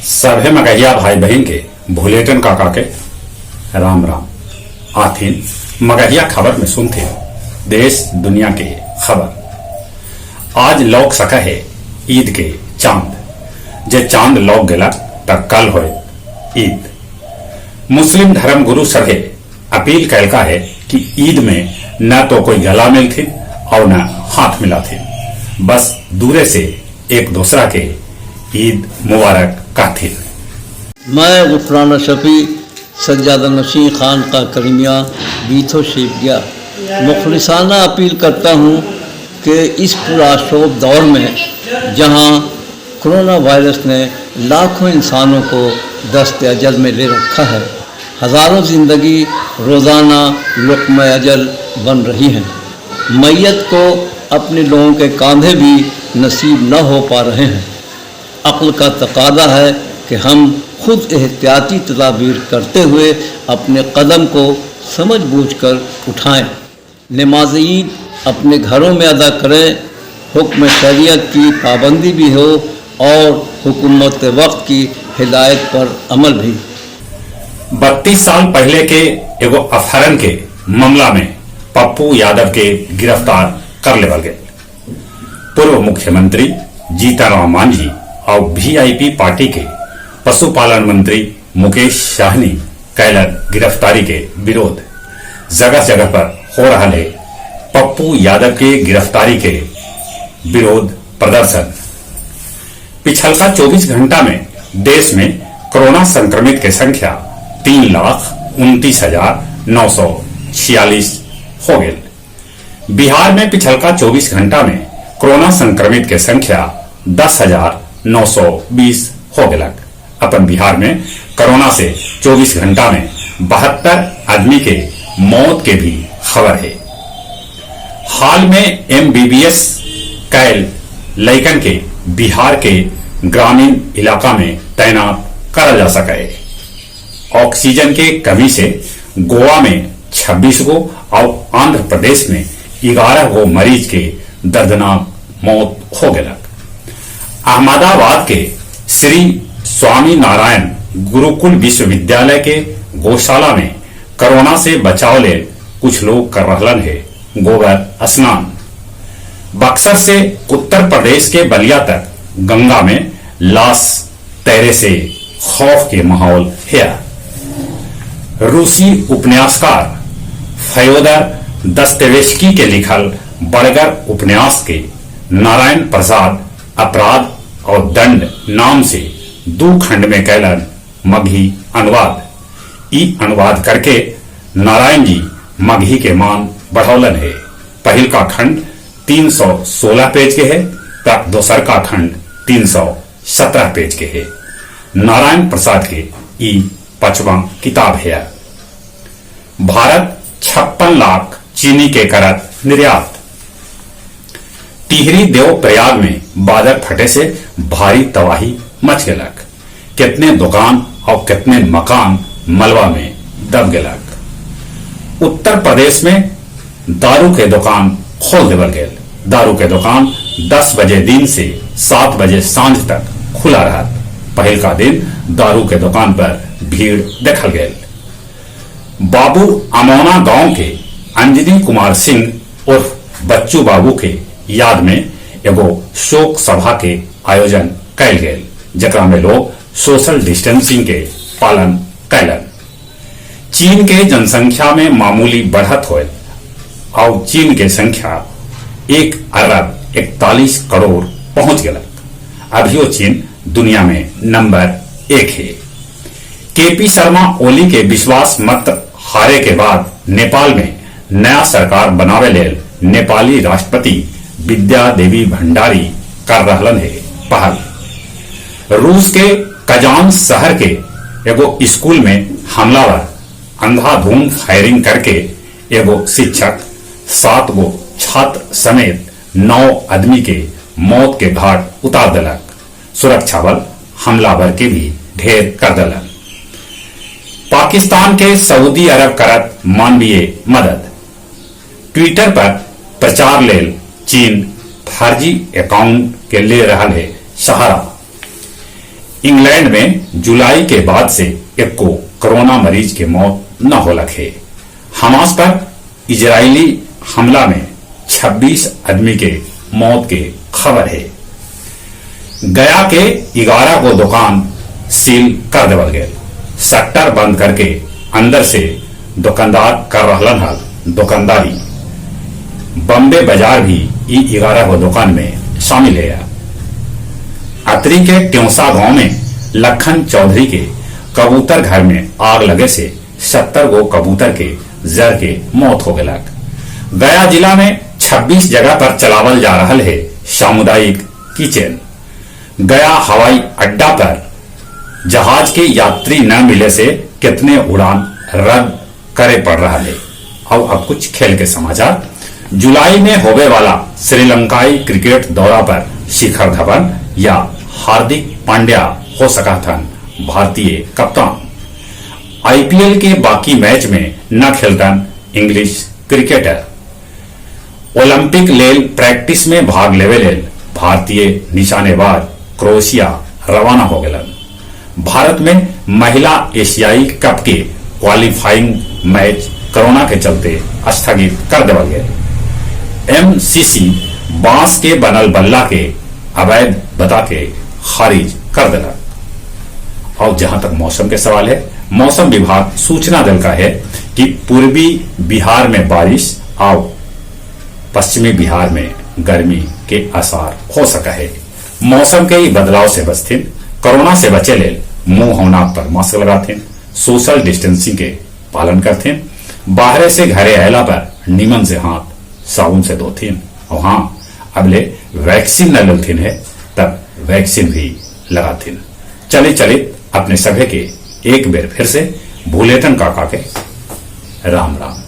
सभे मगहिया भाई बहन के भूलेटन काका के राम राम। आथिन मगहिया खबर में सुनते देश दुनिया के खबर। आज लौक सका है ईद के चांद, जे चांद लौक गला तक कल होए ईद। मुस्लिम धर्म गुरु सभे अपील कैलका है कि ईद में न तो कोई गला मिलथिन और न हाथ मिलाथिन, बस दूरे से एक दूसरा के ईद मुबारक कहथिन। मैं गुफराना शफी सज्जादा नसीह खान का करीमिया बीथो शेखिया मुखलिसाना अपील करता हूँ कि इस पुरआशोब दौर में जहाँ कोरोना वायरस ने लाखों इंसानों को दस्त अजल में ले रखा है, हज़ारों ज़िंदगी रोज़ाना लुक़्मा अजल बन रही हैं। मैयत को अपने लोगों के कांधे भी नसीब न हो पा रहे हैं। अक्ल का तकादा है कि हम खुद एहतियाती तदाबीर करते हुए अपने कदम को समझ बूझ कर उठाएँ। नमाज ईद अपने घरों में अदा करें, हुक्म शरीयत की पाबंदी भी हो और हुकूमत वक्त की हिदायत पर अमल भी। 32 साल पहले के एगो अपहरण के मामला में पप्पू यादव के गिरफ्तार कर लेवल गए। पूर्व मुख्यमंत्री जीतनराम मांझी और वीआईपी पार्टी के पशुपालन मंत्री मुकेश साहनी कैलर गिरफ्तारी के विरोध। जगह जगह पर हो रहा है पप्पू यादव के गिरफ्तारी के विरोध प्रदर्शन। पिछलका 24 घंटा में देश में कोरोना संक्रमित की संख्या 3,29,946 हो गई। बिहार में पिछलका 24 घंटा में कोरोना संक्रमित की संख्या 10,920 हो गलक। अपन बिहार में कोरोना से 24 घंटा में 72 आदमी के मौत के भी खबर है। हाल में एमबीबीएस कैल लैकन के बिहार के ग्रामीण इलाका में तैनात करा जा सका है। ऑक्सीजन के कमी से गोवा में 26 गो और आंध्र प्रदेश में 11 गो मरीज के दर्दनाक मौत हो गलक। अहमदाबाद के श्री स्वामी नारायण गुरुकुल विश्वविद्यालय के गौशाला में कोरोना से बचाव ले कुछ लोग कर रहलन है गोबर स्नान। बक्सर से उत्तर प्रदेश के बलिया तक गंगा में लाश तैरे से खौफ के माहौल है। रूसी उपन्यासकार फ्योदर दस्तयेवस्की के लिखल बड़गर उपन्यास के नारायण प्रसाद अपराध और दंड नाम से 2 खंड में कैलन मगही अनुवाद। ई अनुवाद करके नारायण जी मगही के मान बढ़ौलन है। पहल का खंड 316 पेज के है, दोसर का खंड 317 पेज के है। नारायण प्रसाद के ई 5वां किताब है। भारत 56 लाख चीनी के करत निर्यात। टिहरी देव प्रयाग में बादल फटे से भारी तबाही मच गलक। कितने दुकान और कितने मकान मलबा में दब गलक। उत्तर प्रदेश में दारू के दुकान खोल देवल गए। दारू के दुकान 10 बजे दिन से 7 बजे सांझ तक खुला रहा। पहल का दिन दारू के दुकान पर भीड़ देखल गए। बाबू अमौना गांव के अंजनी कुमार सिंह उर्फ बच्चू बाबू के याद में एगो शोक सभा के आयोजन कैल गए, जकरा में लोग सोशल डिस्टेंसिंग के पालन कैलन। चीन के जनसंख्या में मामूली बढ़त होए और चीन के संख्या 1,41 करोड़ पहुंच गया। अभियो चीन दुनिया में नंबर 1 है। केपी शर्मा ओली के विश्वास मत हारे के बाद नेपाल में नया सरकार बनावे ले नेपाली राष्ट्रपति विद्या देवी भंडारी कर रहलन है पहल। रूस के कजान शहर के एगो स्कूल में हमलावर अंधाधुंध फायरिंग करके एगो शिक्षक 7 गो छात्र समेत 9 आदमी के मौत के घाट उतार दिलक। सुरक्षा बल हमलावर के भी ढेर कर दिलन। पाकिस्तान के सऊदी अरब करत मानवीय मदद। ट्विटर पर प्रचार लेल चीन फर्जी अकाउंट के ले रहा है सहारा। इंग्लैंड में जुलाई के बाद से एक को कोरोना मरीज के मौत न हो लगे। हमास पर इजरायली हमला में 26 आदमी के मौत के खबर है। गया के 11 को दुकान सील कर देवल गए। शटर बंद करके अंदर से दुकानदार कर रहलन हल दुकानदारी। बम्बे बाजार भी 11 को दुकान में शामिल है। अतरी के ट्योसा गांव में लखन चौधरी के कबूतर घर में आग लगे से 70 गो कबूतर के जर के मौत हो गया। गया जिला में 26 जगह पर चलावल जा रहा है सामुदायिक किचन। गया हवाई अड्डा पर जहाज के यात्री न मिले से कितने उड़ान रद्द करे पड़ रहा है। अब कुछ खेल के समाचार। जुलाई में होने वाला श्रीलंकाई क्रिकेट दौरा पर शिखर धवन या हार्दिक पांड्या हो सका था भारतीय कप्तान। आईपीएल के बाकी मैच में न खेलतन इंग्लिश क्रिकेटर। ओलंपिक लेल प्रैक्टिस में भाग लेवे लेल भारतीय निशानेबाज क्रोएशिया रवाना हो गए। भारत में महिला एशियाई कप के क्वालिफाइंग मैच कोरोना के चलते स्थगित कर देवल गए। एमसीसी बांस के बनल बल्ला के अवैध बता के खारिज कर दिला। और जहां तक मौसम के सवाल है, मौसम विभाग सूचना दिल का है कि पूर्वी बिहार में बारिश और पश्चिमी बिहार में गर्मी के आसार हो सका है। मौसम के बदलाव से बचथिन, कोरोना से बचे ले मुंह और नाक पर मास्क लगाथिन, सोशल डिस्टेंसिंग के पालन करथिन, बाहर से घरे आयला पर नीमन से हाथ साबुन से धोथिन। और हाँ, अबले वैक्सीन न लेथिन है तब वैक्सीन भी लगाथिन। चले चले अपने सभे के एक बेर फिर से भूलेतन काका के राम राम।